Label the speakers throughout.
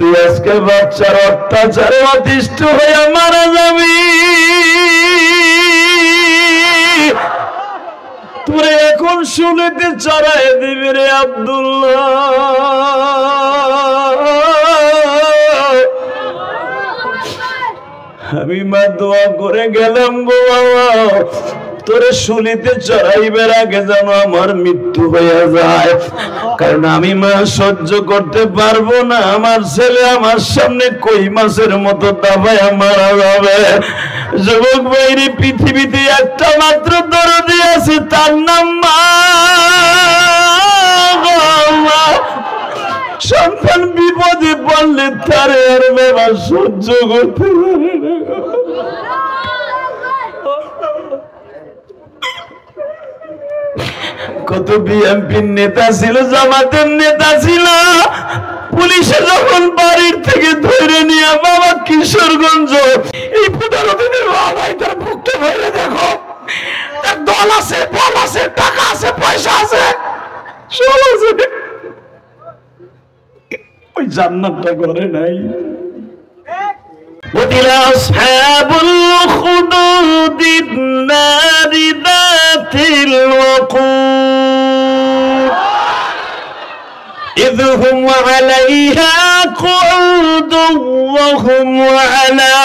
Speaker 1: তুই আজকে বাচ্চার অত্যাচারে অতিষ্ঠ হয়ে মারা যাবি, তোরে এখন শুনেতে চড়াই দিবি রে আব্দুল্লাহ। আমি মা দোয়া করে গেলাম গো বাবা, তোরে শুনিতে চড়াইবার আগে যেন আমার মৃত্যু হয়ে যায়, কারণ আমি মা সহ্য করতে পারবো না আমার ছেলে আমার সামনে কই মাছের মতো দাবায় মারা যাবে। যুবক ভাইরে, পৃথিবীতে একটা মাত্র দরদি আছে, তার নাম মা। সন্তান বিপদে পড়লে তার আর বাবা সহ্য করতে পারে না। কত বিএনপির নেতা ছিল, জামাতের নেতা ছিল, পুলিশে যখন বাড়ির থেকে ধরে নিয়ে বাবা কিশোরগঞ্জ এই 15 দিনের বাবাই তার বুকটা ভরে দেখো, তার দল আছে, বল আছে, টাকা আছে, পয়সা আছে, সব আছে, ওই জান্নাতটা করে নাই। قتل أصحاب الأخدود النار ذات الوقود إذ هم عليها قعود وهم على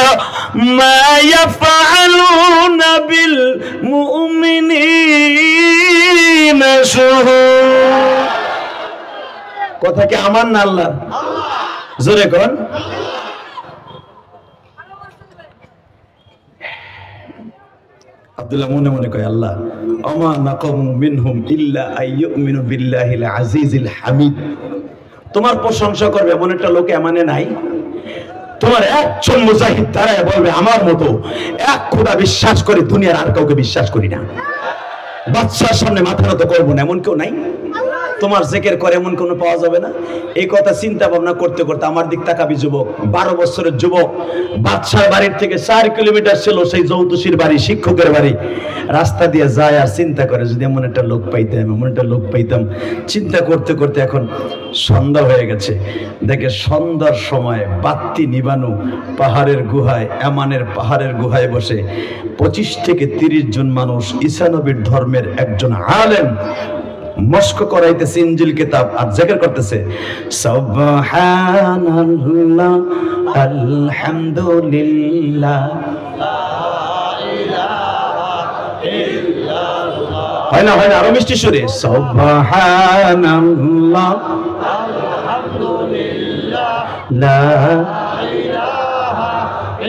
Speaker 1: ما يفعلون بالمؤمنين شهود। কথা কি আমার না আল্লাহ? জোরে কোন। আব্দুল্লাহ মনে মনে কয়, আল্লাহ আমা নাকামু মিনহুম ইল্লা আইয়ুমিনু বিল্লাহিল আজিজিল হামিদ। তোমার প্রশংসা করবে এমন একটা লোক এমনে নাই। তোমার একজন মুজাহিদ দাঁড়ায় বলবে আমার মতো এক খোদা বিশ্বাস করে, দুনিয়ার আর কাউকে বিশ্বাস করি না, বাদশার সামনে মাথা নত করবো না, এমন কেউ নাই। তোমার জিকির করে এমন কোনো পাওয়া যাবে না। এই কথা চিন্তা ভাবনা করতে করতে আমার দিক তাকাবি যুবক, 12 বছরের যুবক, বাদশার বাড়ির থেকে 4 কিলোমিটার ছিল সেই যৌতুষীর বাড়ি, শিক্ষকের বাড়ি। রাস্তা দিয়ে যায় আর চিন্তা করে যদি এমন একটা লোক পাইতাম, এমন একটা লোক পাইতাম। চিন্তা করতে করতে এখন সন্ধ্যা হয়ে গেছে। দেখে সন্ধ্যার সময় বাতি নিবানো পাহাড়ের গুহায়, এমানের পাহাড়ের গুহায় বসে 25 থেকে 30 জন মানুষ ঈসা নবীর ধর্মের একজন আলেম মস্ক করাইতেছে ইনজিল কিতাব আর জিকির করতেছে, সুবহানাল্লাহ আলহামদুলিল্লাহ লা ইলাহা ইল্লাল্লাহ। হয় না আরো মিষ্টি সুরে, সুবহানাল্লাহ আলহামদুলিল্লাহ লা ইলাহা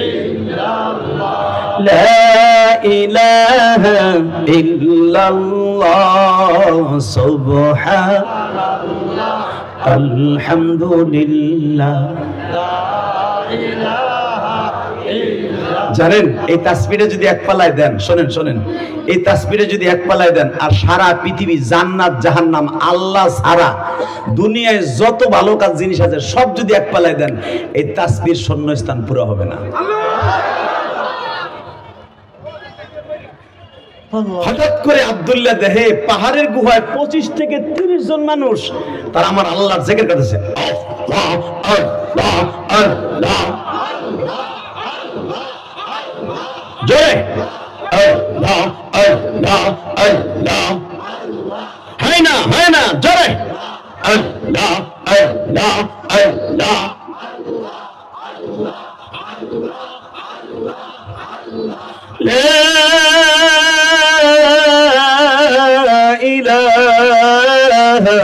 Speaker 1: ইল্লাল্লাহ লা ইলাহা ইল্লাল্লাহ সুবহানাল্লাহ আলহামদুলিল্লাহ লা ইলাহা ইল্লাল্লাহ। জানেন এই তাসবিহে যদি এক পালায় দেন, শোনেন, এই তাসবিহে যদি এক পালায় দেন আর সারা পৃথিবী জান্নাত জাহান্নাম আল্লাহ ছাড়া দুনিয়ায় যত ভালো কাজ জিনিস আছে সব যদি এক পালায় দেন, এই তাসবিহর শূন্যস্থান পুরো হবে না। হঠাৎ করে আব্দুল্লাহ দেখে পাহাড়ের গুহায় 25 থেকে 30 জন মানুষ তারা আমার আল্লাহর জিকির করতেছে, আল্লাহ আল্লাহ আল্লাহ জয় আল্লাহ আল্লাহ আল্লাহ। হয় না জয় আল্লাহ আল্লাহ আল্লাহ। লা ইলাহা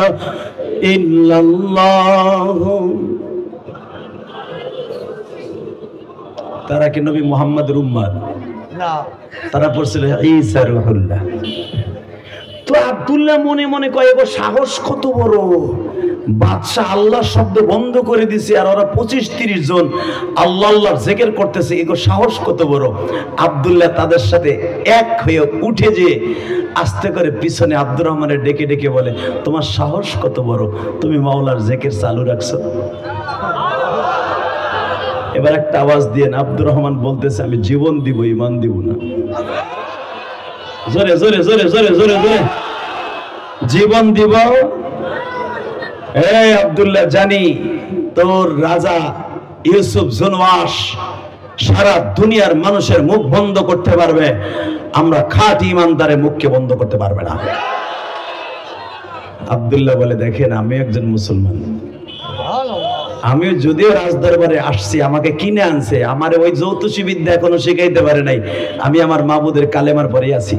Speaker 1: ইল্লাল্লাহ। তারা কি নবী মুহাম্মদের উম্মত না? তারা পড়ছিল ঈসা রূহুল্লাহ। তো আব্দুল্লাহ মনে মনে কয় এগো সাহস কত বড়, বাদশা আল্লাহর শব্দ বন্ধ করে দিছে আর ওরা 25-30 জন আল্লাহ আল্লাহর জিকির করতেছে, এগো সাহস কত বড়। আব্দুল্লাহ তাদের সাথে এক হয়ে উঠে যে আস্তে করে পিছনে আব্দুর রহমানের ডেকে ডেকে বলে, তোমার সাহস কত বড়, তুমি মাওলার জিকির চালু রাখছো। এবার একটা আওয়াজ দিয়ে আব্দুর রহমান বলতেছে, আমি জীবন দিব ঈমান দিব না। জোরে জোরে জোরে জোরে জোরে জোরে জীবন দিব। এই আব্দুল্লাহ জানি তোর রাজা ইউসুফ জুনওয়াস সারা দুনিয়ার মানুষের মুখ বন্ধ করতে পারবে, আমরা খাঁটি ইমানদারের মুখকে বন্ধ করতে পারবে না। আব্দুল্লাহ বলে, দেখেন আমি একজন মুসলমান, আমি যদিও রাজদরবারে আসছি, আমাকে কিনে আনছে, আমার ওই জ্যোতিষী বিদ্যা এখনো শিখাইতে পারে নাই, আমি আমার মাবুদের কালেমার পরে আছি।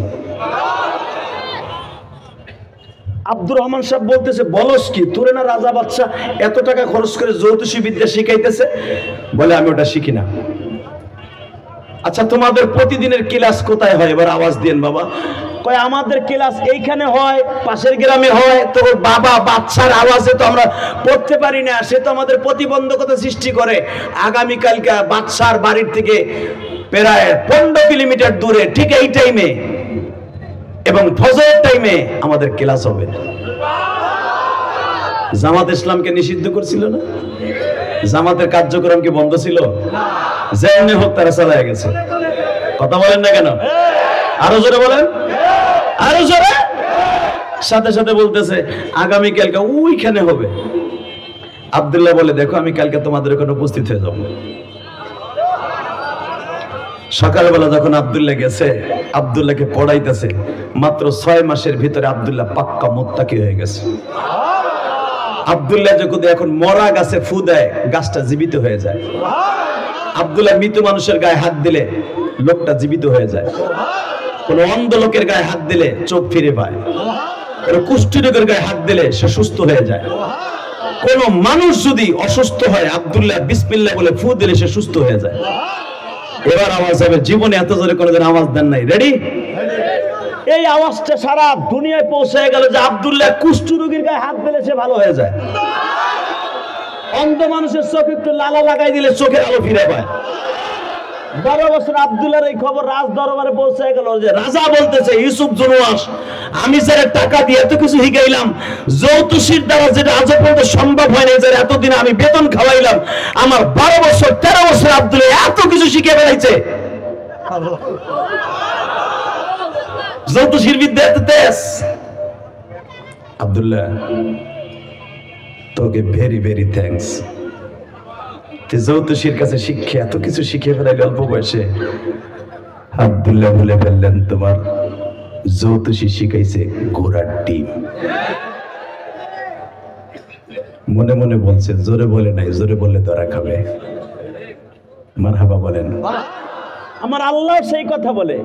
Speaker 1: আব্দুর রহমান সাহেব বলতেছে, বলস কি, তোরে না রাজা বাদশা এত টাকা খরচ করে জ্যোতিষী বিদ্যা শিখাইতেছে? বলে, আমি ওটা শিখি না। আচ্ছা, তোমাদের প্রতিদিনের ক্লাস কোথায় হয়? এবার আওয়াজ দিন বাবা। কয়, আমাদের ক্লাস এইখানে হয়, পাশের গ্রামে হয়। তো বাবা বাচ্চার আওয়াজে তো আমরা পড়তে পারি না, সে তো আমাদের প্রতিবন্ধকতা সৃষ্টি করে। আগামীকালকে বাচ্চার বাড়ির থেকে প্রায় 15 কিলোমিটার দূরে ঠিক এই টাইমে এবং ফজরের টাইমে আমাদের ক্লাস হবে। জামাত ইসলামকে নিষিদ্ধ করছিল না? জামাতের কার্যক্রম কি বন্ধ ছিল? যেমনি হোক তারা চালায় গেছে। কথা বলেন না কেন? আরো জোরে বলেন, আরো জোরে। সাথে সাথে বলতেছে, আগামীকালকে ওইখানে হবে। আব্দুল্লাহ বলে, দেখো আমি কালকে তোমাদের ওখানে উপস্থিত হয়ে যাব। সকালবেলা যখন আব্দুল্লাহ গেছে, আব্দুল্লাহকে পড়াইতেছে, মাত্র 6 মাসের ভিতরে আব্দুল্লাহ পাক্কা মুত্তাকি হয়ে গেছে। আব্দুল্লাহ যদি এখন মরা গাছে ফু দেয়, গাছটা জীবিত হয়ে যায়। আব্দুল্লাহ মৃত মানুষের গায়ে হাত দিলে লোকটা জীবিত হয়ে যায়। কোন অন্ধ লোকের গায়ে হাত দিলে চোখ ফিরে পায়। কোন কুষ্ঠরোগের গায়ে হাত দিলে সে সুস্থ হয়ে যায়। কোন মানুষ যদি অসুস্থ হয়, আব্দুল্লাহ বিসমিল্লাহ বলে ফু দিলে সে সুস্থ হয়ে যায়। এবার আওয়াজ হবে, জীবনে এত জোরে কোনোদিন আওয়াজ দেন নাই। রেডি? এই আওয়াজটা সারা দুনিয়ায় পৌঁছে গেল যে আব্দুল্লাহ কুষ্ঠরোগীর গায়ে হাত দিলে সে ভালো হয়ে যায়। অন্ধ মানুষের চোখে একটু লালা লাগাই দিলে চোখের আলো ফিরে পায়। 12 বছর আব্দুল্লাহর এই খবর রাজ দরবারে পৌঁছে গেল যে রাজা বলতেছে, ইউসুফ জুনওয়াস, আমি যারা টাকা দিয়ে এত কিছু শিখাইলাম, জ্যোতিষীর দ্বারা যেটা আজ পর্যন্ত সম্ভব হয় না, যারা এতদিন আমি বেতন খাওয়াইলাম, আমার 12 বছর 13 বছর আব্দুল্লাহ এত কিছু শিখে বেড়াইছে। জ্যোতিষীর বিদ্যা এত তেজ। আব্দুল্লাহ, তোকে ভেরি ভেরি থ্যাঙ্কস। জ্যোতিষীর কাছে শিক্ষা এত কিছু শিখে ফেলাইল অল্প বয়সে। আব্দুল্লাহ বলে ফেললেন, তোমার জ্যোতিষী শিখাইছে ঘোড়ার ডিম। মনে মনে বলছে, জোরে বলে নাই, জোরে বললে ধরা খাবে। মারহাবা বলেন। আমার আল্লাহ সেই কথা বলে,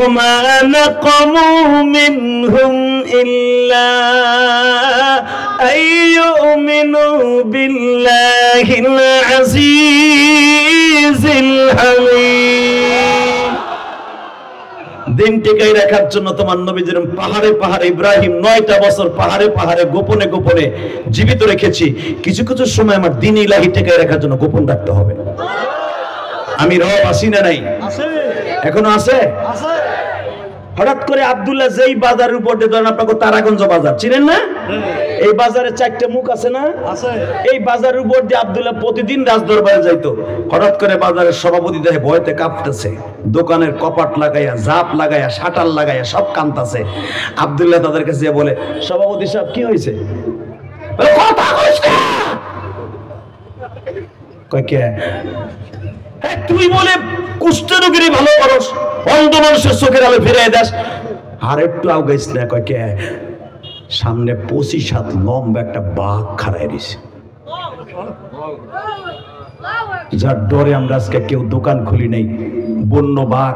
Speaker 1: ওমা নাকামু মিনহুম ইল্লা আইয়ুমিনু বিল্লাহিল আজিজিল হামিদ। দিন টিকাই রাখার জন্য তোমার নবীদের পাহাড়ে পাহাড়ে, ইব্রাহিম 9টা বছর পাহাড়ে পাহাড়ে গোপনে গোপনে জীবিত রেখেছি। কিছু কিছু সময় আমার দিন ইলাহি টিকাই রাখার জন্য গোপন রাখতে হবে। আমি রব আসি না নাই? এখনো আছে। হঠাৎ করে আব্দুল্লাহ যেই বাজারের উপর দিয়ে, ধরেন আপনাকে তারাগঞ্জ বাজার চিনেন না? এই বাজারে 4টে মুখ আছে না? এই বাজারের উপর দিয়ে আব্দুল্লাহ প্রতিদিন রাজদরবারে যাইতো। হঠাৎ করে বাজারের সভাপতি দেখে ভয়তে কাঁপতেছে, দোকানের কপাট লাগাইয়া, জাপ লাগাইয়া, শাটার লাগাইয়া সব কাঁদতেছে। আব্দুল্লাহ তাদের কাছে বলে, সভাপতি সাহেব কি হয়েছে? কথা কইস না। কয় কে? তুই বলে কুষ্ঠরোগীরই ভালো করস, অন্ধ মানুষের চোখের আলো ফিরিয়ে দাস, আর একটু আগাইস না। কয় কে? সামনে 25 হাত লম্বা একটা বাঘ খাড়ায় দিছে, যার ডরে আমরা আজকে কেউ দোকান খুলি নাই। বন্য বাঘ,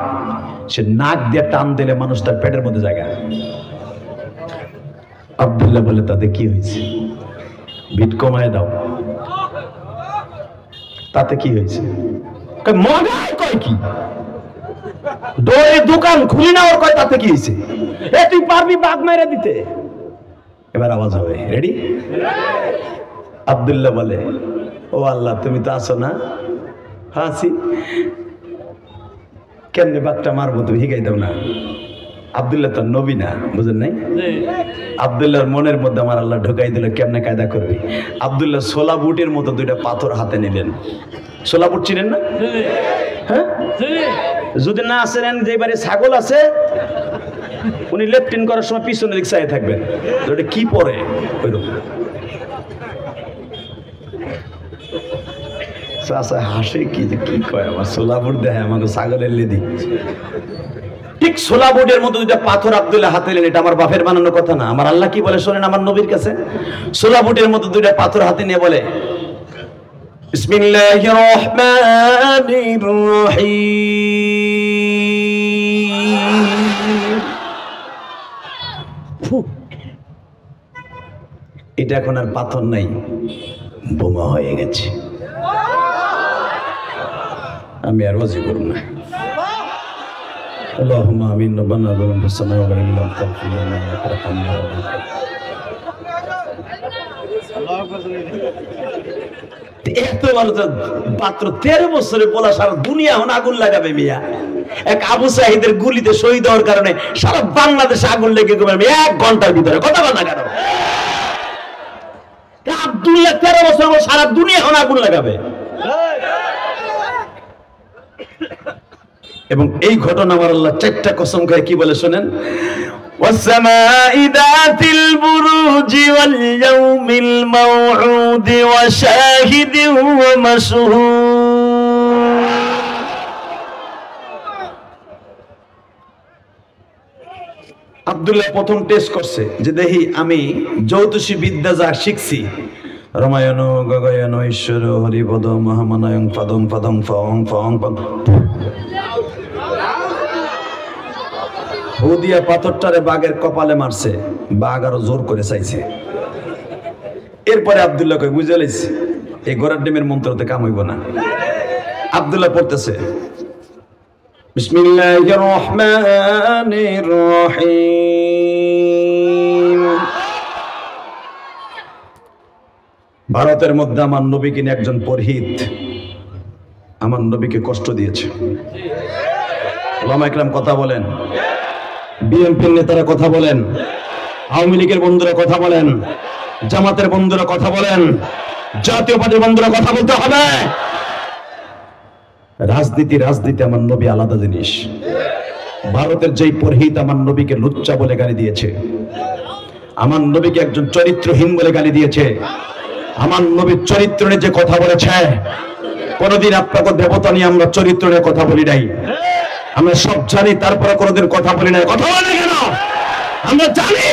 Speaker 1: সে নাক দিয়ে টান দিলে মানুষ তার পেটের মধ্যে জায়গা। আব্দুল্লাহ বলে, তাতে কি হয়েছে? ভিট কমায় দাও। তাতে কি হয়েছে? মজায় কয় কি? ডোরে দোকান খুলি না, ওর কয় তাতে কি হয়েছে? তুই পারবি বাঘ মেরে দিতে? এবার আওয়াজ হবে, রেডি? আব্দুল্লাহ বলে, ও আল্লাহ, তুমি তো আছো না? হাসি কেমনে বাঘটা মারবো, তুমি শিখাই দাও না। আব্দুল্লাহ তো নবী না, বুঝেন নাই? আব্দুল্লাহর মনের মধ্যে আমার আল্লাহ ঢুকাই দিল, কেমনে কায়দা করবি। আব্দুল্লাহ 16 বুটের মতো 2টা পাথর হাতে নিলেন। 16 বুট চিনেন না? হ্যাঁ, যদি না আসেন, যে বাড়ি ছাগল আছে, উনি লেফটেন করার সময় পিছনের দিক চাই থাকবেন, ওটা কি পরে ওইরকম। চাচা হাসে কি যে কি কয়, আমার সোলাপুর দেয় আমাকে ছাগলের লেদি। ঠিক সোলাপুরের মতো দুইটা পাথর আব্দুল্লাহ হাতে নিলেন, এটা আমার বাপের বানানো কথা না, আমার আল্লাহ কি বলে শোনেন আমার নবীর কাছে। সোলাপুরের মতো দুইটা পাথর হাতে নিয়ে বলে বিসমিল্লাহির রহমানির রহিম। এটা এখন আর পাথর নাই, বোমা হয়ে গেছে। আমি আর ওয়াজি করব না। আল্লাহুম্মা আমিন। রব্বানা যালামনা আনফুসানা ওয়া ইন লাম তাগফির লানা ওয়া তারহামনা এত বড় পাত্র 13 বছরে বলা সারা দুনিয়া এখন আগুন লাগাবে মিয়া। এক আবু সাঈদের গুলিতে শহীদ হওয়ার কারণে সারা বাংলাদেশে আগুন লেগে গেবে 1 ঘন্টার ভিতরে। কথা বল না কেন? আব্দুল্লাহ 13 বছর সারা দুনিয়া এখন আগুন লাগাবে। এবং এই ঘটনা আমার আল্লাহ 4টা কসম খায় কি বলে শোনেন, ওয়াসসামাই যাতিল বুরুজি ওয়াল ইয়াউমিল মাউউদ ওয়া শাহিদিন ওয়া মাশহুদ। আব্দুল্লাহ প্রথম টেস্ট করছে যে দেখি আমি জ্যোতিষী বিদ্যা যা শিখছি, রমায়ণ গগয়ন ঈশ্বর হরিপদ মহামানয়ং পদং পদং ফং ফং দিয়া পাথরটারে বাঘের কপালে মারছে, বাঘ আরো জোর করে চাইছে। এরপরে আব্দুল্লাহ কই বুঝে লাইছে এই গোড়ার ডিমের মন্ত্রতে কাম হইব না। আব্দুল্লাহ পড়তেছে বিসমিল্লাহির রহমানির রহিম। ভারতের মধ্যে আমার নবীকে নিয়ে একজন পুরোহিত আমার নবীকে কষ্ট দিয়েছে। ওলামা ইকরাম কথা বলেন, বিএনপির নেতারা কথা বলেন, আওয়ামী লীগের বন্ধুরা কথা বলেন, জামাতের বন্ধুরা কথা বলেন, জাতীয় পার্টির বন্ধুরা কথা বলতে হবে। রাজনীতি আমার নবী আলাদা জিনিস। ভারতের যেই পুরোহিত আমার নবীকে লুচ্চা বলে গালি দিয়েছে, আমার নবীকে একজন চরিত্রহীন বলে গালি দিয়েছে, আমার নবীর চরিত্র নিয়ে যে কথা বলেছে, কোনদিন আপনাকে দেবতা নিয়ে আমরা চরিত্র নিয়ে কথা বলি নাই। আমরা সব জানি, তারপরে কোনদিন কথা বলি নাই। কথা বলে কেন? আমরা জানি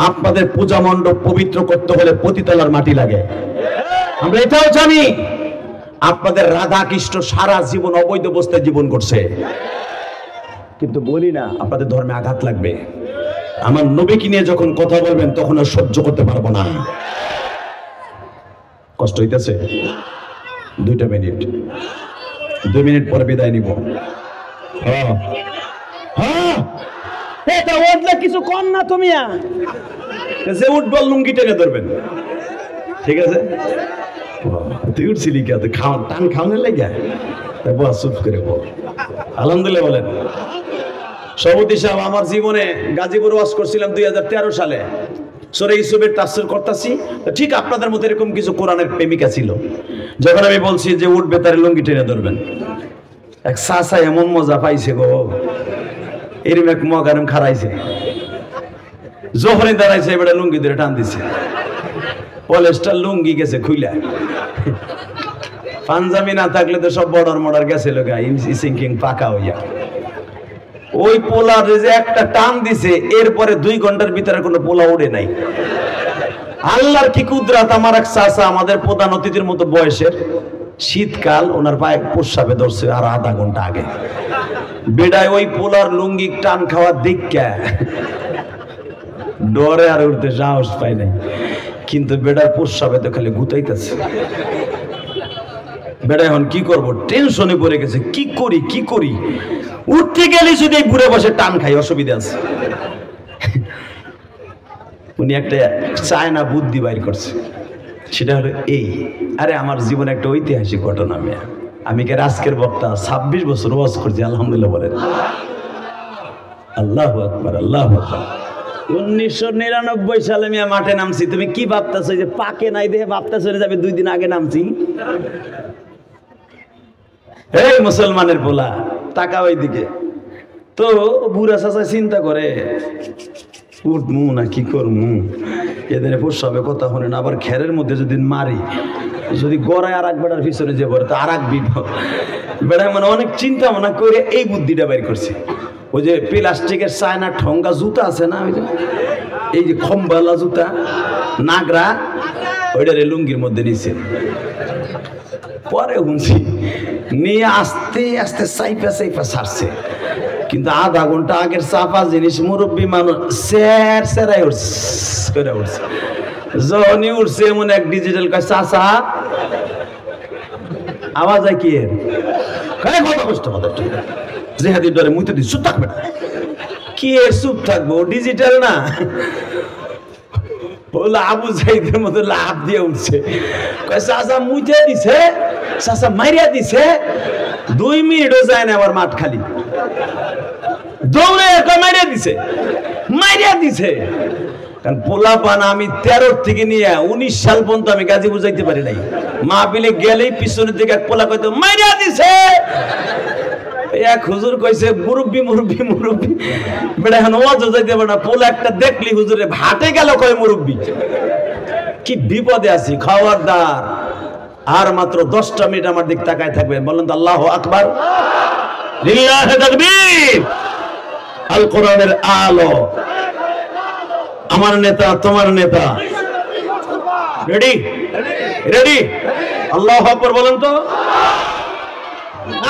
Speaker 1: আপনাদের পূজা মণ্ডপ পবিত্র করতে হলে পতিতলার মাটি লাগে। আমরা এটাও জানি আপনাদের রাধা কৃষ্ণ সারা জীবন অবৈধ অবস্থায় জীবন করছে, কিন্তু বলি না আপনাদের ধর্মে আঘাত লাগবে। আমার নবীকে নিয়ে যখন কথা বলবেন তখন আর সহ্য করতে পারবো না। কষ্ট হইতেছে? 2 মিনিট, 2 মিনিট পরে বিদায় নিব। এটা উঠলে কিছু কম না, তুমি যে উঠবো লুঙ্গি টেনে ধরবেন, ঠিক আছে? তুই উঠছিলি কে? টান খাওয়ানোর লাগে চুপ করে বল আলহামদুলিল্লাহ বলেন। সভাপতি সাহেব, আমার জীবনে গাজীপুর ওয়াজ করছিলাম 2013 সালে। সূরা ইউসুফের তাফসীর করতেছি, ঠিক আপনাদের মতো এরকম কিছু কোরআনের প্রেমিকা ছিল। যখন আমি বলছি যে উঠবে তার লুঙ্গি টেনে ধরবেন, এক চাচা এমন মজা পাইছে গো, এরম এক মগারম খারাইছে, যখনই দাঁড়াইছে এবারে লুঙ্গি ধরে টান দিছে, পলেস্টার লুঙ্গি গেছে খুইলা। পাঞ্জাবি না থাকলে তো সব বর্ডার মর্ডার গেছিল সিঙ্কিং পাকা হইয়া। ওই পোলার যে একটা টান দিছে, এরপরে 2 ঘন্টার ভিতরে কোনো পোলা উড়ে নাই। আল্লাহর কি কুদরত! আমার এক চাচা আমাদের প্রধান অতিথির মতো বয়সের, শীতকাল, ওনার পায়ে প্রস্রাবে ধরছে আর আধা ঘন্টা আগে। বেড়ায় ওই পোলার লুঙ্গি টান খাওয়া দেখা ডরে আর উঠতে সাহস পাই নাই, কিন্তু বেড়ার প্রস্রাবে তো খালি গুতাইতেছে। বেড়া এখন কি করবো, টেনশনে পড়ে গেছে, কি করি। উঠতে গেলে যদি ঘুরে বসে টান খাই, অসুবিধা আছে। উনি একটা চায়না বুদ্ধি বাইর করছে, সেটা হলো এই, আরে আমার জীবনে একটা ঐতিহাসিক ঘটনা। আমি কে আজকের বক্তা, 26 বছর ওয়াজ করছি, আলহামদুলিল্লাহ বলেন। আল্লাহু আকবার, আল্লাহু আকবার। 1999 সালে আমি মাঠে নামছি। তুমি কি ভাবতেছো যে পাকে নাই দেখে ভাবতেছো যে আমি 2 দিন আগে নামছি? এই মুসলমানের পোলা, তাকা ওই দিকে। তো বুড়া চাচা চিন্তা করে, উঠমু না কি করমু, এদের প্রস্রাবে কথা হলে না, আবার খেরের মধ্যে যদি মারি, যদি গড়ায় আর এক বেড়ার পিছনে যে পড়ে তো আর এক বিপদ। বেড়ায় মানে অনেক চিন্তা ভাবনা করে এই বুদ্ধিটা বের করছে। ওই যে প্লাস্টিকের চায়না ঠঙ্গা জুতা আছে না, ওই যে এই যে খম্বালা জুতা নাগরা, ওইটারে লুঙ্গির মধ্যে নিছে। পরে শুনছি নিয়ে আস্তে আস্তে সাইফা সাইফা ছাড়ছে, কিন্তু আধা ঘন্টা আগের চাপা জিনিস মুরব্বী মানুষ স্যার স্যারাই উঠছে উঠছে। যখনই উঠছে এমন এক ডিজিটাল কয় চাচা আওয়াজ হয় কি এর কথা কষ্ট কথা জেহাদি ডরে মুইতে দিই চুপ থাকবে না, কি এর চুপ থাকবো, ডিজিটাল না। বলে আবু জাইদের মতো লাভ দিয়ে উঠছে, চাচা মুইতে দিছে, চাচা মাইরিয়া দিছে, 2 মিনিটও যায় না আবার মাঠ খালি দৌড়ে মাইরিয়া দিছে, মাইরিয়া দিছে। কারণ পোলা পান আমি 13 থেকে নিয়ে 19 সাল পর্যন্ত আমি গাজী বুঝাইতে পারি নাই। মাহফিলে গেলেই পিছনের দিকে এক পোলা কইতো মাইরিয়া দিছে, এক হুজুর কইছে মুরব্বি মুরব্বি মুরব্বি, বেটা এখন ওয়াজও যাইতে পারে না, পোলা একটা দেখলি হুজুরে ভাটে গেল কয় মুরব্বি। কি বিপদে আছি, খবরদার আর মাত্র 10টা মিনিট আমার দিক তাকায় থাকবেন, বলেন তো আল্লাহু আকবার, লিল্লাহি তাকবীর। আল কোরআনের আলো, আমার নেতা তোমার নেতা, রেডি রেডি, আল্লাহু আকবার বলেন তো।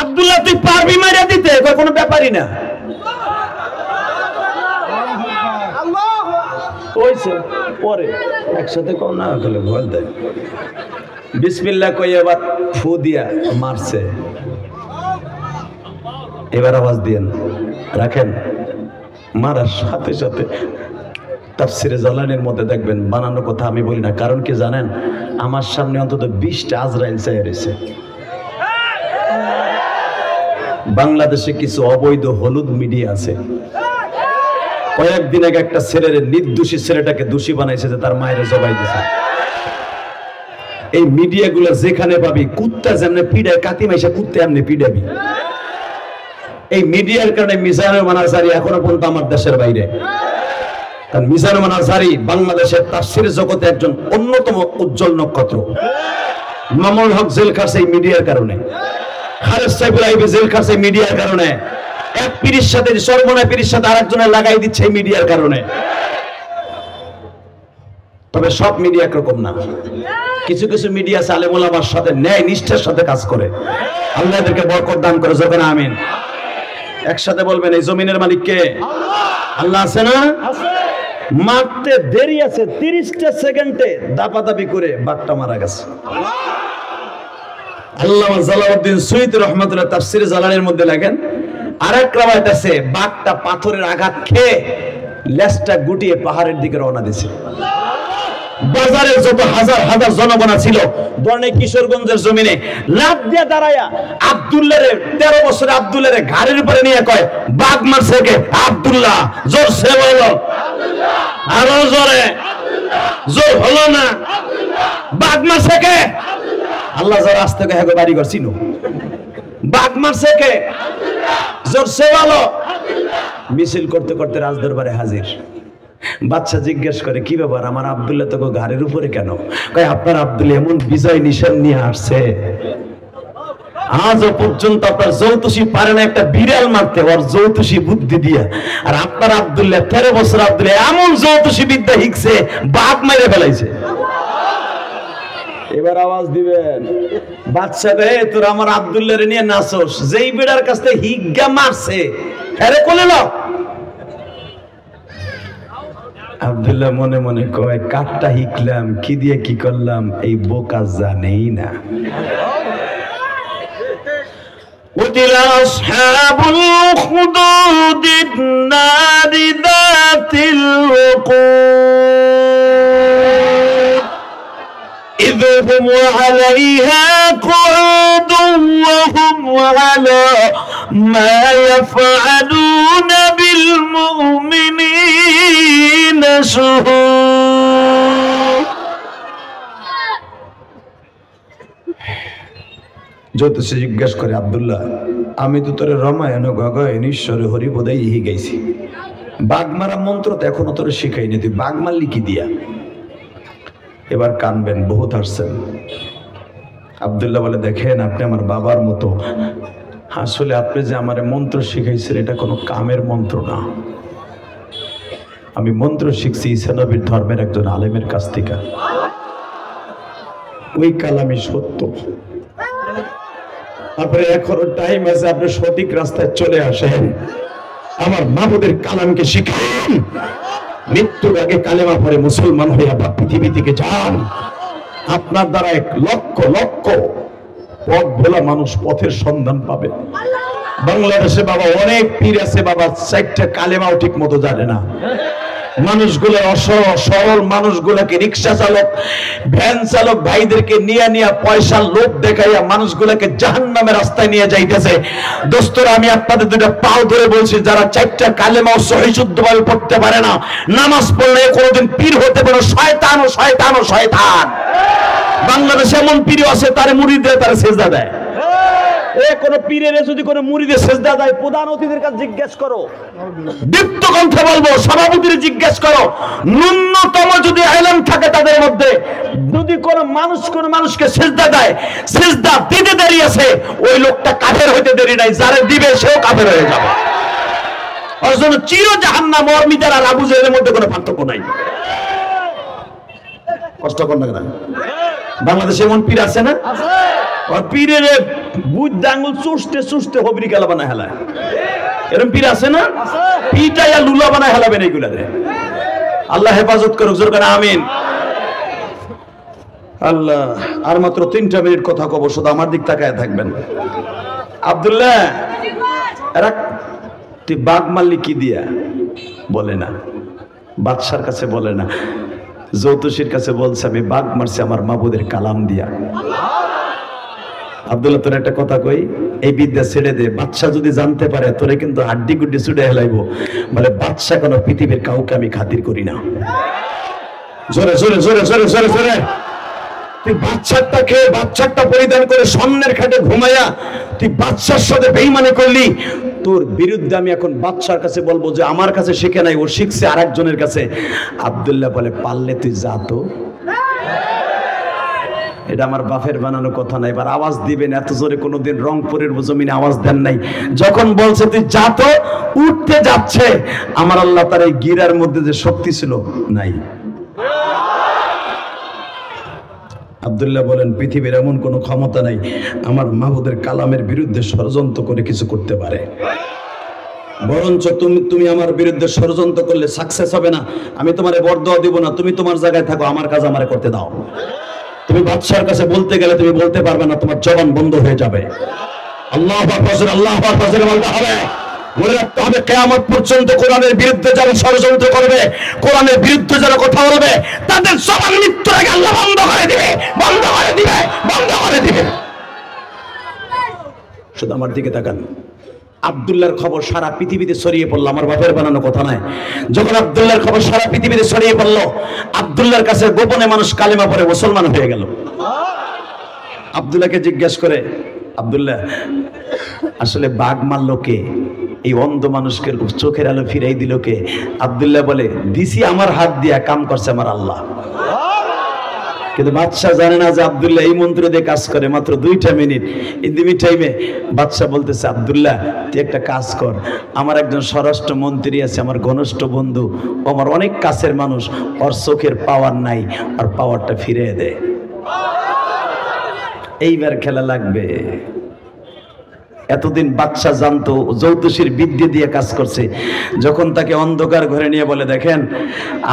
Speaker 1: আব্দুল্লাহ তুই পারবি মারিয়া দিতে, কোনো ব্যাপারই না। পরে একসাথে কম না হলে বল দেয় বিসমিল্লাহ কই এবার ফু দিয়া মারছে। এবার আওয়াজ দিয়েন, রাখেন, মারার সাথে সাথে তাফসিরে জালানির মধ্যে দেখবেন বানানো কথা আমি বলি না, কারণ কি জানেন, আমার সামনে অন্তত 20টা আজরাইল চাই রয়েছে। বাংলাদেশে কিছু অবৈধ হলুদ মিডিয়া আছে, কয়েকদিন আগে একটা ছেলের নির্দোষী ছেলেটাকে দোষী বানাইছে যে তার মায়ের জবাই দিছে। এই মিডিয়াগুলো যেখানে পাবি, কুত্তা যেমনে পিড়ায় কাতি মাইসা কুত্তে এমনি পিড়াবি। এই মিডিয়ার কারণে মিজানুর মানাজারি এখনো পর্যন্ত আমার দেশের বাইরে। কারণ মিজানুর মানাজারি বাংলাদেশের তাফসীর জগতে একজন অন্যতম উজ্জ্বল নক্ষত্র। মামুনুল হক জেল খাটছে এই মিডিয়ার কারণে, হারেস সাইফুল আইবি জেল খাটছে মিডিয়ার কারণে, এক পীরের সাথে সর্বনা পীরের সাথে আরেকজনের লাগাই দিচ্ছে এই মিডিয়ার কারণে। তবে সব মিডিয়া একরকম না, কিছু কিছু মিডিয়া আছে আলেম ওলামার সাথে ন্যায় নিষ্ঠার সাথে কাজ করে। আল্লাহ এদেরকে বরকত দান করে, যখন আমিন। একসাথে বলবেন এই জমিনের মালিক কে? আল্লাহ আছে না? মারতে দেরি আছে, 30টা সেকেন্ডে দাপাদাপি করে বাঘটা মারা গেছে। আল্লামা জালালউদ্দিন সুয়ুতী রাহমাতুল্লাহ তাফসীরে জালালের মধ্যে লেখেন, আরেক রাওয়ায়াত আছে বাঘটা পাথরের আঘাত খেয়ে লেজটা গুটিয়ে পাহাড়ের দিকে রওনা দিয়েছে। বাজারের যত হাজার হাজার জনগণনা ছিল বর্ণে কিশোরগঞ্জের জমিনে লাফ দিয়ে দাঁড়ায়া আব্দুল্লাহরে 13 বছরে আব্দুল্লাহরে ঘাড়ের উপরে নিয়ে কয় বাঘ মারছে কে? আব্দুল্লাহ। জোর সে বলো, আরো জোরে, জোর হলো না, বাঘ মারছে কে? আল্লাহ যারা আসতে কে হেগো বাড়ি ঘর চিনো, বাঘ মারছে কে? জোর সে বলো। মিছিল করতে করতে রাজদরবারে হাজির। বাচ্চা জিজ্ঞেস করে কি ব্যাপার, আমার আব্দুল্লাহ তো ঘাড়ের উপরে কেন? কয় আপনার আব্দুল্লাহ এমন বিজয় নিশান নিয়ে আসছে, আজও পর্যন্ত আপনার যৌতুষী পারে না একটা বিড়াল মারতে, ওর যৌতুষী বুদ্ধি দিয়া। আর আপনার আব্দুল্লাহ 13 বছর আব্দুল্লাহ এমন যৌতুষী বিদ্যা শিখছে, বাঘ মেরে ফেলাইছে। এবার আওয়াজ দিবেন, বাচ্চা রে তোর আমার আব্দুল্লাহ রে নিয়ে নাচস, যেই বিড়ার কাছ থেকে হিগা মারছে আরে কোলে লো। আব্দুল্লাহ মনে মনে কয় কাঠটা হিকলাম, কি দিয়ে কি করলাম এই বোকা জানেই না। قتل أصحاب الأخدود النار ذات الوقود إذ هم عليها قعود وهم على ما يفعلون بالمؤمنين شهود। জ্যোতিষী জিজ্ঞাসা করে আব্দুল্লাহ আমি তো তোর রামায়ণ গগন ঈশ্বরে হরিপদাই গাইছি, বাঘ মারা মন্ত্র তো এখনো তোর শিখাইনি, তুই বাঘ মারলি কি দিয়া? এবার কানবেন, বহুত হাসছেন। আব্দুল্লাহ বলে, দেখেন আপনি আমার বাবার মতো, আসলে আপনি যে আমার মন্ত্র শিখাইছেন এটা কোনো কামের মন্ত্র না, আমি মন্ত্র শিখছি ঈসা নবীর ধর্মের একজন আলেমের কাছ থেকে, ওই কালামই সত্য। আপনার এখনো টাইম আছে, আপনি সঠিক রাস্তায় চলে আসেন, আমার মাবুদের কালামকে শিখান, মৃত্যুর আগে কালেমা পড়ে মুসলমান হইয়া বা পৃথিবী থেকে যান। আপনার দ্বারা এক লক্ষ লক্ষ পথ ভোলা মানুষ পথের সন্ধান পাবে। বাংলাদেশে বাবা অনেক পীর আছে বাবা, চারটা কালেমাও ঠিক মতো জানে না। মানুষগুলো সরল মানুষগুলোকে, রিক্সা চালক ভ্যান চালক ভাইদেরকে নিয়ে পয়সার লোভ দেখাইয়া মানুষগুলোকে জাহান্নামের রাস্তায় নিয়ে যাইতেছে। দোস্তরা, আমি আপনাদের দুইটা পাও ধরে বলছি, যারা চারটা কালেমাও সহিশুদ্ধভাবে পড়তে পারে না, নামাজ পড়লে কোনোদিন পীর হতে পারে, শয়তান ও শয়তান ও শয়তান। বাংলাদেশে এমন পীর আছে তারে মুড়ি দেয়, তারা সেজদা দেয়। কোন পীরের যদি কোন মুরিদে সেজদা দেয়, প্রধান অতিথির কাছে জিজ্ঞেস করো, দীপ্ত কণ্ঠে বলবো, সভাপতির জিজ্ঞেস করো, ন্যূনতম যদি ইলম থাকে তাদের মধ্যে, যদি কোন মানুষকে সেজদা দেয়, সেজদা দিতে দেরি আছে, ওই লোকটা কাফের হইতে দেরি নাই, যারে দিবে সেও কাফের হয়ে যাবে। ওর জন্য চির জাহান্নাম ওর মিজার আর আবু জাহেলের মধ্যে কোনো পার্থক্য নাই। কষ্ট কর না। বাংলাদেশে এমন পীর আছে না, আর পীরের বুদ্ধ আঙ্গুল চুষতে চুষতে হবরি কালা বানায় হেলায়, এরকম পীর আছে না, পিটাইয়া লুলা বানায় হেলাবেন এইগুলারে। আল্লাহ হেফাজত করুক, জোর করে আমিন। আল্লাহ, আর মাত্র 3টা মিনিট কথা কব, শুধু আমার দিক তাকায় থাকবেন। আব্দুল্লাহ, তুই বাঘ মারলি কি দিয়া? বলে না, বাদশার কাছে বলে না, জ্যোতিষীর কাছে বলছে আমি বাঘ মারছি আমার মাবুদের কালাম দিয়া। আব্দুল্লাহ, তোর একটা কথা কই, এই বিদ্যা ছেড়ে দে, বাদশা যদি জানতে পারে তোরে কিন্তু হাড্ডি গুড্ডি ছুটে হেলাইবো। বলে, বাদশা কোনো পৃথিবীর কাউকে আমি খাতির করি না। জোরে জোরে জোরে জোরে জোরে জোরে। তুই বাচ্চাটা খেয়ে, বাচ্চাটা পরিধান করে স্বর্ণের খাটে ঘুমাইয়া তুই বাদশার সাথে বেঈমানি করলি, তোর বিরুদ্ধে আমি এখন বাদশার কাছে বলবো যে আমার কাছে শিখে নাই, ও শিখছে আরেকজনের কাছে। আব্দুল্লাহ বলে, পারলে তুই যা তো। এটা আমার বাপের বানানো কথা নাই, এবার আওয়াজ দিবেন, এত জোরে কোনোদিন রংপুরের জমিনে আওয়াজ দেন নাই। যখন বলছে তুই যা তো, উঠতে যাচ্ছে, আমার আল্লাহ তার এই গিরার মধ্যে যে শক্তি ছিল নাই। আব্দুল্লাহ বলেন, পৃথিবীর এমন কোনো ক্ষমতা নাই আমার মাহবুদের কালামের বিরুদ্ধে ষড়যন্ত্র করে কিছু করতে পারে। বরঞ্চ তুমি আমার বিরুদ্ধে ষড়যন্ত্র করলে সাকসেস হবে না, আমি তোমারে বরদোয়া দিব না, তুমি তোমার জায়গায় থাকো, আমার কাজ আমারে করতে দাও। তুমি বাদশার কাছে বলতে গেলে তুমি বলতে পারবে না, তোমার জবান বন্ধ হয়ে যাবে। আল্লাহু আকবার, আল্লাহু আকবার বলতে হবে। মনে রাখতে হবে, কিয়ামত পর্যন্ত কোরআনের বিরুদ্ধে যারা ষড়যন্ত্র করবে, কোরআনের বিরুদ্ধে যারা কথা বলবে, তাদের জবান মৃত্যুর আগে আল্লাহ বন্ধ করে দিবে, বন্ধ করে দিবে, বন্ধ করে দিবে। শুধু আমার দিকে তাকান। আব্দুল্লাহর খবর সারা পৃথিবীতে ছড়িয়ে পড়লো, আমার বাপের বানানো কথা নয়। যখন আব্দুল্লাহর খবর সারা পৃথিবীতে ছড়িয়ে পড়লো, আব্দুল্লাহর কাছে গোপনে মানুষ কালেমা পড়ে মুসলমান হয়ে গেল। আব্দুল্লাহকে জিজ্ঞাসা করে, আব্দুল্লাহ, আসলে বাঘ মারলো কে? এই অন্ধ মানুষকে চোখের আলো ফিরাই দিল কে? আব্দুল্লাহ বলে, দিছি আমার হাত দিয়া, কাম করছে আমার আল্লাহ। কিন্তু বাদশাহ জানে না যে আব্দুল্লাহ এই মন্ত্র দিয়ে কাজ করে। মাত্র 2টা মিনিট, ইন দি মিড টাইমে বাদশাহ বলতেছে, আব্দুল্লাহ তুই একটা কাজ কর, আমার একজন স্বরাষ্ট্র মন্ত্রী আছে, আমার ঘনিষ্ঠ বন্ধু, ও আমার অনেক কাছের মানুষ, ওর চোখের পাওয়ার নাই, আর পাওয়ারটা ফিরিয়ে দে। এইবার খেলা লাগবে। এতদিন বাদশাহ জানতো জ্যোতিষীর বিদ্যা দিয়ে কাজ করছে। যখন তাকে অন্ধকার ঘরে নিয়ে বলে, দেখেন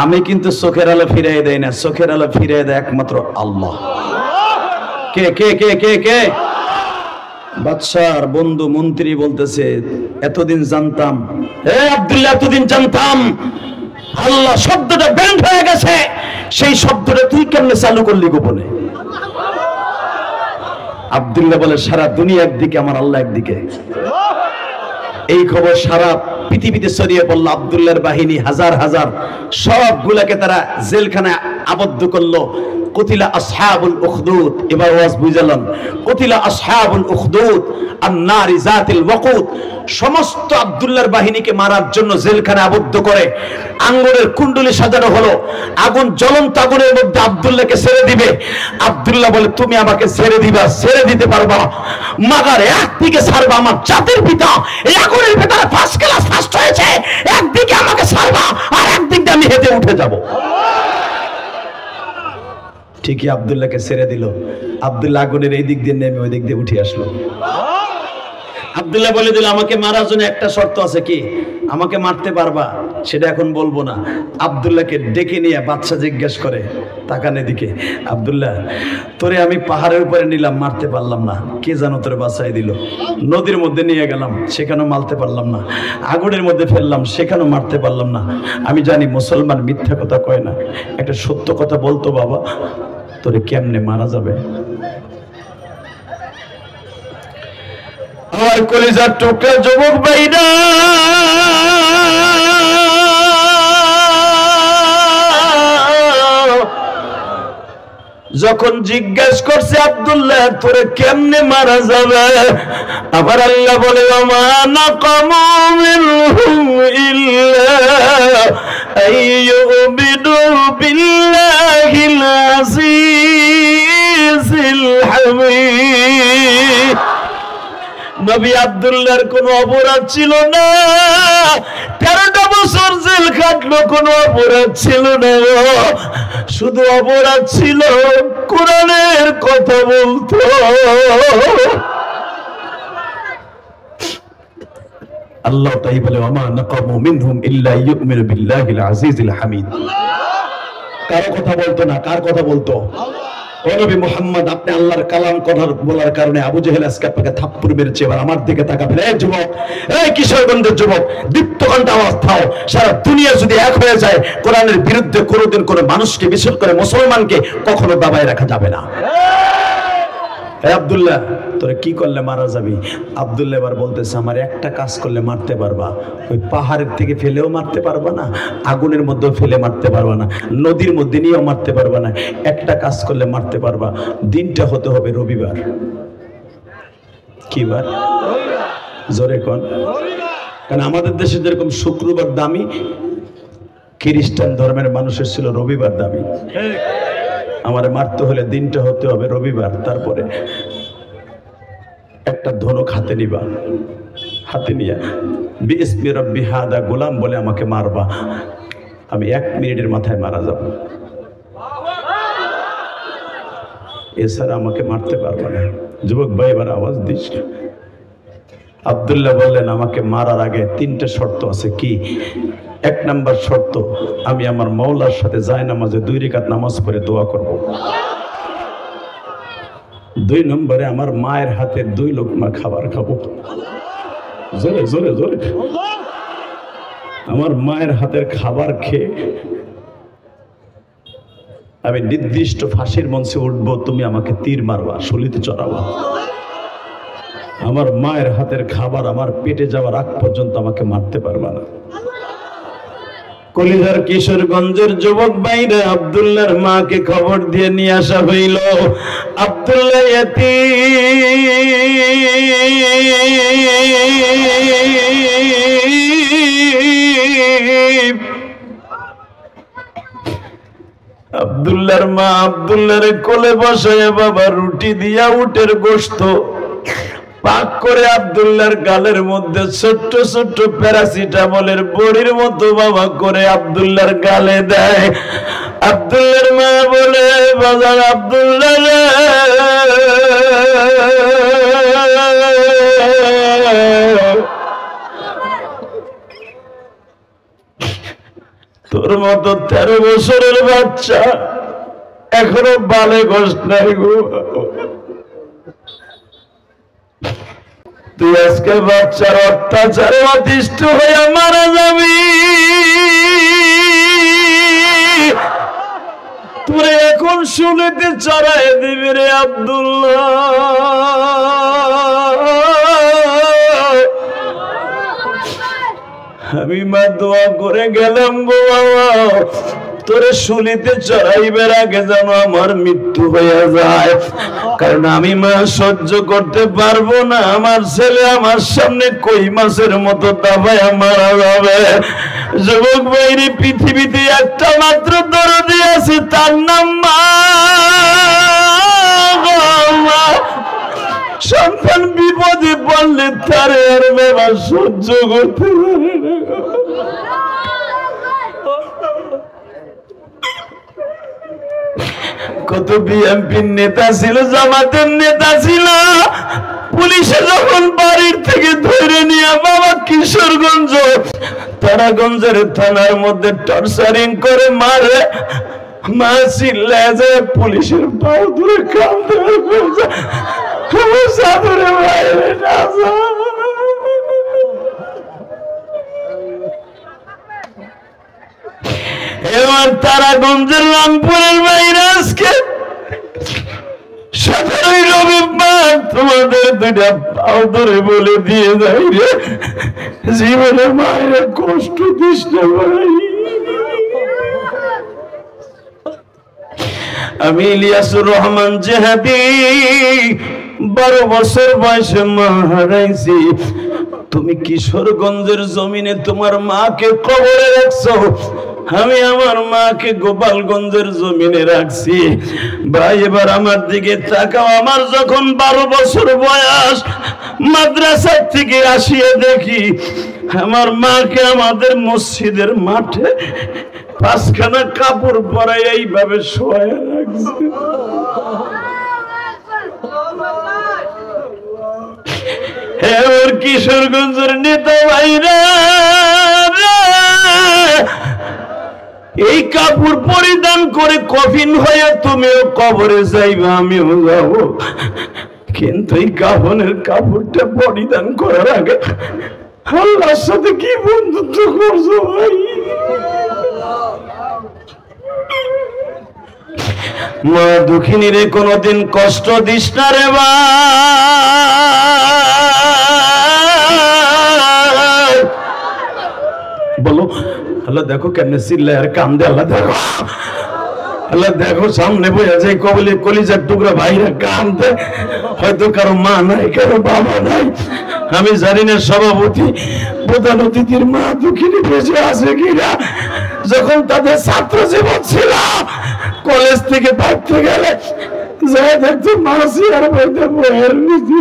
Speaker 1: আমি কিন্তু চোখের আলো ফিরিয়ে দেই না, চোখের আলো ফিরিয়ে দেয় একমাত্র আল্লাহ। কে কে কে কে কে? বাদশাহর বন্ধু মন্ত্রী বলতেছে, এতদিন জানতাম, আব্দুল্লাহ এতদিন জানতাম আল্লাহ শব্দটা ব্যান্ড হয়ে গেছে, সেই শব্দটা তুই কেমনে চালু করলি গোপনে? আব্দুল্লাহ বলে, সারা দুনিয়া একদিকে, আমার আল্লাহ একদিকে। এই খবর সারা পৃথিবীতে ছড়িয়ে পড়লো। আব্দুল্লাহর বাহিনী হাজার হাজার, সবগুলাকে তারা জেলখানায় আবদ্ধ করলো। কুতিলা আসহাবুল উখদুদ, এবার ওয়াজ বুঝালাম। কুতিলা আসহাবুল উখদুদ, আন-নারি যাতিল ওয়াকুদ। সমস্ত আব্দুল্লাহর বাহিনীকে মারার জন্য জেলখানে আবদ্ধ করে আঙ্গুরের কুণ্ডলি সাজানো হলো। আগুন, জ্বলন্ত আগুনের মধ্যে আব্দুল্লাহকে ছেড়ে দিবে। আব্দুল্লাহ বলে, তুমি আমাকে ছেড়ে দিবা? ছেড়ে দিতে পারবা মাগার একদিকে ছাড়বা, আমার জাতির পিতা এই আগুনের ভেতরে ফার্স্ট ক্লাস ফার্স্ট হয়েছে, একদিকে আমাকে ছাড়বা আর একদিকে আমি হেঁটে উঠে যাব। ঠিকই আব্দুল্লাহকে ছেড়ে দিল। আব্দুল্লাহ আগুনের এই দিক দিয়ে নেমে ওই দিক দিয়ে উঠে আসলো। আব্দুল্লাহ বলে দিল, আমাকে মারার জন্য একটা শর্ত আছে। কি? আমাকে মারতে পারবা? সেটা এখন বলবো না। আব্দুল্লাহকে ডেকে নিয়ে বাদশা জিজ্ঞেস করে, তাকান এদিকে, আব্দুল্লাহ তোরে আমি পাহাড়ের উপরে নিলাম, মারতে পারলাম না, কে জানো তোরে বাঁচাই দিল। নদীর মধ্যে নিয়ে গেলাম, সেখানেও মারতে পারলাম না। আগুনের মধ্যে ফেললাম, সেখানেও মারতে পারলাম না। আমি জানি মুসলমান মিথ্যা কথা কয় না, একটা সত্য কথা বলতো বাবা, তোরে কেমনে মারা যাবে? আমার কলিজার টুকরা যুবক ভাইরা, যখন জিজ্ঞেস করছে আব্দুল্লাহ তোরে কেমনে মারা যাবে, আবার আল্লাহ বলে, ওমা নাকামু মিনহুম ইল্লা আইয়ুমিনু বিল্লাহিল আজিজিল হামিদ। নবী আব্দুল্লাহর কোনো অপরাধ ছিল না, 13টা বছর জেল খাটলো, কোনো অপরাধ ছিল না, শুধু অপরাধ ছিল কোরআনের কথা বলতো। আল্লাহ তাই বলে, ওমা নাকামু মিনহুম ইল্লা ইউমিনু বিল্লাহিল আজিজিল হামিদ। কার কথা বলতো না? কার কথা বলতো? ও নবী মুহাম্মদ, আপনি আল্লাহর কালাম কথা বলার কারণে আবু জেহেল আজকে আপনাকে থাপ্পড় মেরেছে। এবার আমার দিকে তাকাবেন, এই যুবক, এই কিশোরগঞ্জের যুবক, দীপ্তকণ্ঠ আওয়াজ দাও। সারা দুনিয়া যদি এক হয়ে যায়, কোরআনের বিরুদ্ধে কোনোদিন কোনো মানুষকে, বিশেষ করে মুসলমানকে, কখনো দাবায় রাখা যাবে না। আব্দুল্লাহ তোরে কি করলে মারা যাবি? আব্দুল্লাহ এবার বলতেছে, আমার একটা কাজ করলে মারতে পারবা, ওই পাহাড়ের থেকে ফেলেও মারতে পারবা না, আগুনের মধ্যেও ফেলে মারতে পারবা না, নদীর মধ্যে নিয়েও মারতে পারবা না, একটা কাজ করলে মারতে পারবা, দিনটা হতে হবে রবিবার। কি বার? জোরে কোন? কারণ আমাদের দেশে যেরকম শুক্রবার দামি, খ্রিস্টান ধর্মের মানুষের ছিল রবিবার দামি। আমার মারতে হলে দিনটা হতে হবে রবিবার। তারপরে একটা ধনুক হাতে নিবা, হাতে নিয়ে বিসমি রব্বি হাদা গোলাম বলে আমাকে মারবা, আমি 1 মিনিটের মাথায় মারা যাব, এছাড়া আমাকে মারতে পারবা না। যুবক ভাই এবার আওয়াজ দিস। আব্দুল্লাহ বললেন, আমাকে মারার আগে 3টে শর্ত আছে। কি? 1 নাম্বার শর্ত, আমি আমার মাওলার সাথে জায়নামাজে 2 রাকাত নামাজ পড়ে দোয়া করব। 2 নম্বরে আমার মায়ের হাতের 2 লোকমা খাবার খাবো। জোরে জোরে জোরে। আমার মায়ের হাতের খাবার খেয়ে আমি নির্দিষ্ট ফাঁসির মঞ্চে উঠবো, তুমি আমাকে তীর মারবা, শলিতে চড়াবা। আমার মায়ের হাতের খাবার আমার পেটে যাওয়ার আগ পর্যন্ত আমাকে মারতে পারবা না। কলিজার কিশোরগঞ্জের যুবক ভাইরা, আব্দুল্লাহর মাকে খবর দিয়ে নিয়ে আসা হইল। আব্দুল্লাহ ইয়াতীম। আব্দুল্লাহর মা আব্দুল্লাহর কোলে বসায় বাবা রুটি দিয়া উটের গোশত পাক করে আব্দুল্লাহর গালের মধ্যে ছোট্ট ছোট্ট প্যারাসিটামলের বড়ির মতো বাবা করে আব্দুল্লাহর গালে দেয়। আব্দুল্লাহর মা বলে, বাজার আব্দুল্লাহ তোর মতো 13 বছরের বাচ্চা এখনো বালে গোশ নাই গো, তুই আজকে বাচ্চার অত্যাচারে অতিষ্ঠ হয়ে মারা যাবি। তোরে এখন শুনেতে চড়াই দিবি রে আব্দুল্লাহ। আমি মা দোয়া করে গেলাম গো বাবা, তোরে শুলিতে চড়াইবার আগে যেন আমার মৃত্যু হয়ে যায়, কারণ আমি মা সহ্য করতে পারবো না আমার ছেলে আমার সামনে কই মাছের মতো দাবায় মারা যাবে। যুবক ভাইরে, পৃথিবীতে একটা মাত্র দরদি আছে, তার নাম মা। সন্তান বিপদে পড়লে তার আর বাবা সহ্য করতে পারে না। কত বিএনপির নেতা ছিল, জামাতের নেতা ছিল, পুলিশে যখন বাড়ির থেকে ধরে নিয়ে বাবা কিশোরগঞ্জ তারাগঞ্জের থানার মধ্যে টর্চারিং করে মারে, মা চিল্লায় যায় পুলিশের পাও ধরে কাঁদতে এবার তারাগঞ্জের রংপুরের বাইরে আজকে 17ই রবিবার তোমাদের দুইটা পাও ধরে বলে দিয়ে যাই রে, জীবনে মায়ের কষ্ট দিস না ভাই। আমি ইলিয়াসুর রহমান জেহাদি 12 বছর বয়সে মা হারাইছি। তুমি কিশোরগঞ্জের জমিনে তোমার মাকে কবরে রাখছো, আমি আমার মাকে গোপালগঞ্জের জমিনে রাখছি। ভাই এবার আমার দিকে তাকাও, আমার যখন 12 বছর বয়স মাদ্রাসা থেকে আসিয়া দেখি আমার মাকে আমাদের মসজিদের মাঠে 5খানা কাপড় পরাই এইভাবে শোয়া রাখছে। কিশোরগঞ্জের নেতা ভাইরা, এই কাপড় পরিধান করে কফিন হয়ে তুমিও কবরে যাইবা, আমিও যাব, কিন্তু এই কাফনের কাপড়টা পরিধান করার আগে আল্লাহর সাথে কি বন্ধুত্ব করছো ভাই? মা দুঃখিনী রে, কোনদিন কষ্ট দিস না রে ভাই। বলো আল্লাহ দেখো কেমনে চিল্লায় আর কান্দে, আল্লাহ দেখো, আল্লাহ দেখো সামনে বয়ে যায় কবলে কলিজার টুকরা ভাইরা কান্দে, হয়তো কারো মা নাই কারো বাবা নাই, আমি জানি না সভাপতি প্রধান অতিথির মা দুঃখিনী বেঁচে আছে কিনা। যখন তাদের ছাত্র জীবন ছিল, কলেজ থেকে থাকতে গেলে যাই দেখতো মাসি আর বইতে বইয়ের নিচে।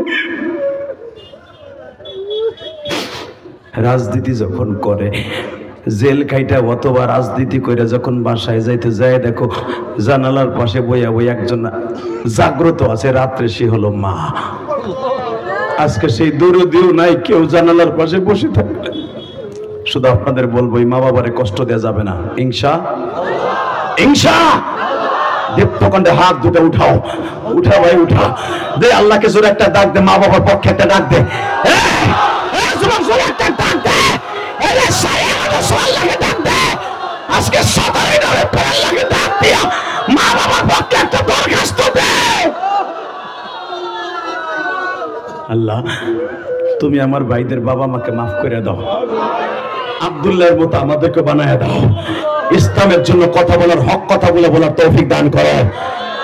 Speaker 1: রাজনীতি যখন করে, জেল খাইটা অথবা রাজনীতি করে যখন বাসায় যাইতে যায় দেখো জানালার পাশে বইয়া বই একজন জাগ্রত আছে, রাত্রে সে হলো মা। আজকে সেই দরদিও নাই, কেউ জানালার পাশে বসে থাকবে। শুধু আপনাদের বলবো, মা বাবারে কষ্ট দেওয়া যাবে না, ইনশা দীপ্তকণ্ঠে হাত দুটো উঠাও, উঠা ভাই উঠা দে, আল্লাহকে জোরে একটা ডাক দে, মা বাবার পক্ষে একটা ডাক দে, আজকে 17ই নভেম্বর ডাক দিয়া মা বাবার পক্ষে একটা দরখাস্ত দে। আল্লাহ তুমি আমার ভাইদের বাবা মাকে মাফ করে দাও, আব্দুল্লাহর মতো আমাদেরকে বানায় দাও, ইসলামের জন্য কথা বলার হক কথা বলার তৌফিক দান করো।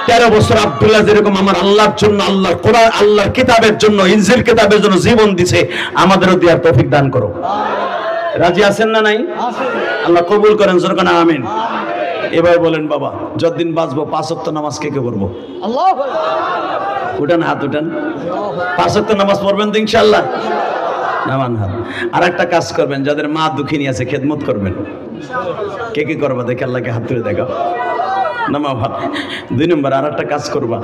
Speaker 1: 13 বছর আব্দুল্লাহ যেরকম আমার আল্লাহর জন্য, আল্লাহর কোরআন, আল্লাহর কিতাবের জন্য, ইনজিল কিতাবের জন্য জীবন দিছে, আমাদেরও দেওয়ার তৌফিক দান করো। রাজি আছেন না নাই? আল্লাহ কবুল করেন, জোরে বলেন আমিন। এবার বলেন বাবা, যতদিন বাঁচবো 5 ওয়াক্ত নামাজ কে কে পড়বো? উঠান হাত, উঠান। 5 ওয়াক্ত নামাজ পড়বেন তো ইনশাআল্লাহ? নামান হাত। আর একটা কাজ করবেন, যাদের মা দুঃখিনী আছে খেদমত করবেন। কে কে করবা দেখে আল্লাহকে হাত তুলে দেখাও, নামা ভাত। 2 নম্বর আর একটা কাজ করবা,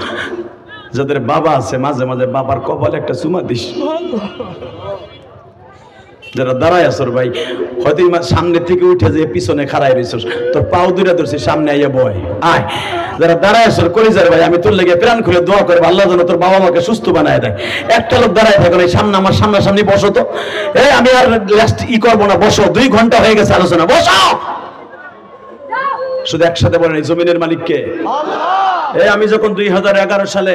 Speaker 1: যাদের বাবা আছে মাঝে মাঝে বাবার কপালে একটা চুমা দিস। যারা দাঁড়ায় আসর ভাই, হয়তো সামনে থেকে উঠে যে পিছনে খাড়াই রইছস, তোর পাও দুইটা ধরছি, সামনে আইয়া বয় আয়। যারা দাঁড়ায় আসর কলিজার ভাই, আমি তোর লেগে প্রাণ খুলে দোয়া করবো, আল্লাহ যেন তোর বাবা মাকে সুস্থ বানায় দেয়। একটা লোক দাঁড়ায় থাকো না, সামনে আমার সামনাসামনি বসো তো। আমি আর লাস্ট করবো না, বসো, 2 ঘন্টা হয়ে গেছে আলোচনা, বসো। শুধু একসাথে বলেন, এই জমিনের মালিককে। আমি যখন 2011 সালে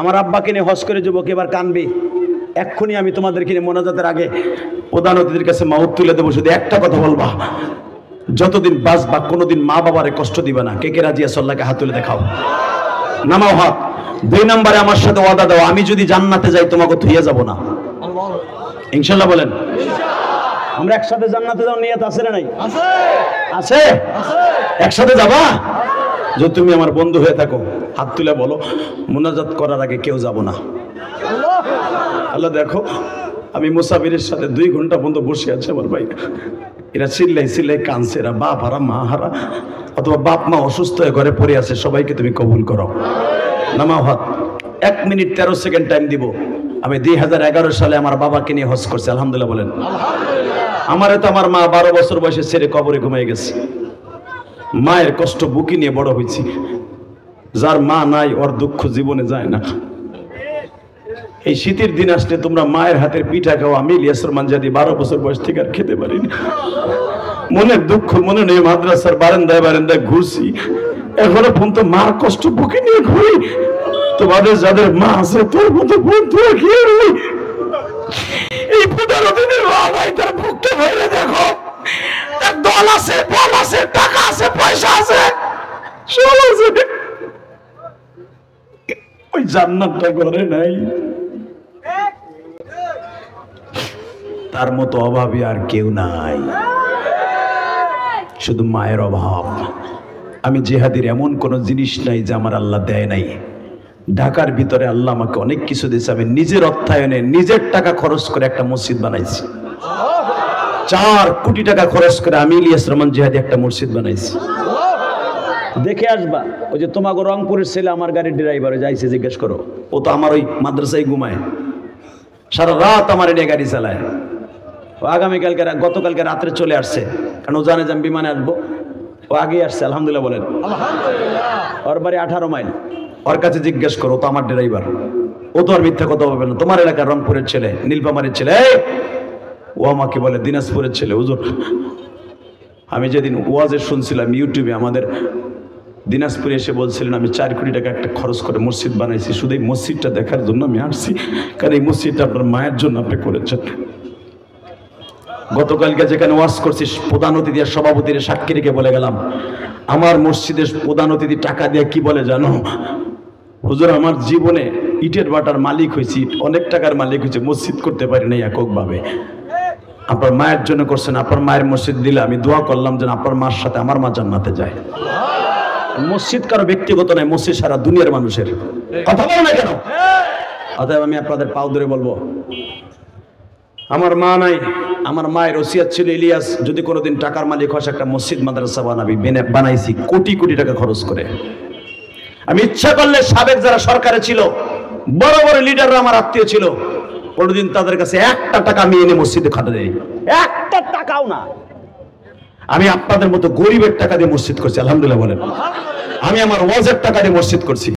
Speaker 1: আমার আব্বাকে নিয়ে হজ করে যুবক, এবার কানবি, এক্ষুনি আমি তোমাদেরকে নিয়ে মোনাজাতের আগে প্রধান অতিথির কাছে মাউত তুলে দেবো, শুধু একটা কথা বলবা, যতদিন বাঁচবা কোনোদিন মা বাবারে কষ্ট দিবে না। কে কে রাজি আছো? আল্লাহকে হাত তুলে দেখাও, নামাও হাত। 2 নম্বরে আমার সাথে ওয়াদা দাও, আমি যদি জান্নাতে যাই তোমাকে থুইয়া যাব না, ইনশাআল্লাহ বলেন। আমরা একসাথে জান্নাতে যাওয়ার নিয়ত আছে না নাই? আছে। একসাথে যাবা? যদি তুমি আমার বন্ধু হয়ে থাকো হাত তুলে বলো, মুনাজাত করার আগে কেউ যাব না। আল্লাহ দেখো, আমি মুসাফিরের সাথে 2 ঘন্টা পর্যন্ত বসে আছে আমার ভাই, এরা চিল্লাই কানছে, এরা বাপ হারা মা হারা, অথবা বাপ মা অসুস্থ হয়ে ঘরে পড়ে আছে, সবাইকে তুমি কবুল করো। নামাও হাত। 1 মিনিট 13 সেকেন্ড টাইম দিব। আমি 2011 সালে আমার বাবাকে নিয়ে হজ করছি, আলহামদুলিল্লাহ বলেন। আমারে তো আমার মা 12 বছর বয়সে ছেড়ে কবরে ঘুমিয়ে গেছে। মায়ের কষ্ট বুকি নিয়ে বড় হয়েছি। যার মা নাই ওর দুঃখ জীবনে যায় না। এই শীতের দিন আসলে তোমরা মায়ের হাতের পিঠা খাও, আমি ইলিয়াস রহমান জাদি 12 বছর বয়স থেকে আর খেতে পারিনি। মনের দুঃখ মনে নেই, মাদ্রাসার বারান্দায় ঘুরছি, এখনো পর্যন্ত মার কষ্ট বুকে নিয়ে ঘুরি। তোমাদের যাদের মা আছে তোর মতো বন্ধুরা কি এই 15 দিনের মা ভাই তার বুকটা ভরে দেখো, তার দল আছে, বল আছে, টাকা আছে, পয়সা আছে, সব আছে, ওই জান্নাতটা ঘরে নাই। তার মতো অভাবী আর কেউ নাই, শুধু মায়ের অভাব। আমি জিহাদির এমন কোন জিনিস নাই যে আমার আল্লাহ দেয় নাই। ঢাকার ভিতরে আল্লাহ আমাকে অনেক কিছু দিয়েছে। আমি নিজের অর্থায়নে নিজের টাকা খরচ করে একটা মসজিদ বানাইছি। 4 কোটি টাকা খরচ করে আমি ইলিয়াস রহমান জিহাদি একটা মসজিদ বানাইছি। দেখে আসবা। ওই যে তোমাকে রংপুরের ছেলে আমার গাড়ির ড্রাইভার যাইছে, জিজ্ঞেস করো। ও তো আমার ওই মাদ্রাসায় ঘুমায়, সারা রাত আমার নিয়ে গাড়ি চালায়। গতকালকে রাত্রে চলে আসছে, কারণ ও জানে যে আমি বিমানে আসবো। ও আগেই আসছে, আলহামদুলিল্লাহ বলেন। ওর বাড়ি 18 মাইল। ওর কাছে জিজ্ঞেস করো, তো আমার ড্রাইভার। ও তো আর মিথ্যা কথা বলবে না। তোমার এলাকার রংপুরের ছেলে, নীলফামারীর ছেলে। ও আমাকে বলে দিনাজপুরের ছেলে। হুজুর, আমি যেদিন ওয়াজে শুনছিলাম ইউটিউবে, আমাদের দিনাজপুরে এসে বলছিলেন আমি 4 কোটি টাকা একটা খরচ করে মসজিদ বানাইছি। শুধু এই মসজিদটা দেখার জন্য আমি আসছি, কারণ এই মসজিদটা আপনার মায়ের জন্য আপনি করেছেন। গতকালকে যেখানে ওয়াজ করছি, প্রধান অতিথি আর সভাপতির সাক্ষী রেখে বলে গেলাম, আমার মসজিদের প্রধান অতিথি টাকা দিয়ে কি বলে জানো? হুজুর, আমার জীবনে ইটের বাটার মালিক হয়েছি, অনেক টাকার মালিক হয়েছে, মসজিদ করতে পারি নাই এককভাবে। আপনার মায়ের জন্য করছেন, আপনার মায়ের মসজিদ দিলে আমি দোয়া করলাম যেন আপনার মার সাথে আমার মা জান্নাতে যায়। মসজিদ কারো ব্যক্তিগত নয়, মসজিদ সারা দুনিয়ার মানুষের। কথা বলো না কেন? অতএব আমি আপনাদের পাও ধরে বলবো, আমার মা নাই, আমার মায়ের ওসিয়ত ছিল ইলিয়াস যদি কোনোদিন টাকার মালিক হস একটা মসজিদ মাদ্রাসা বানাবি। বানাইছি কোটি কোটি টাকা খরচ করে। আমি ইচ্ছা করলে সাবেক যারা সরকারে ছিল, বড় বড় লিডাররা আমার আত্মীয় ছিল, কোনোদিন তাদের কাছে 1টা টাকা আমি এনে মসজিদে খাটা দেই, 1টা টাকাও না। আমি আপনাদের মতো গরিবের টাকা দিয়ে মসজিদ করছি, আলহামদুলিল্লাহ বলেন। আমি আমার ওয়াজের টাকা দিয়ে মসজিদ করছি।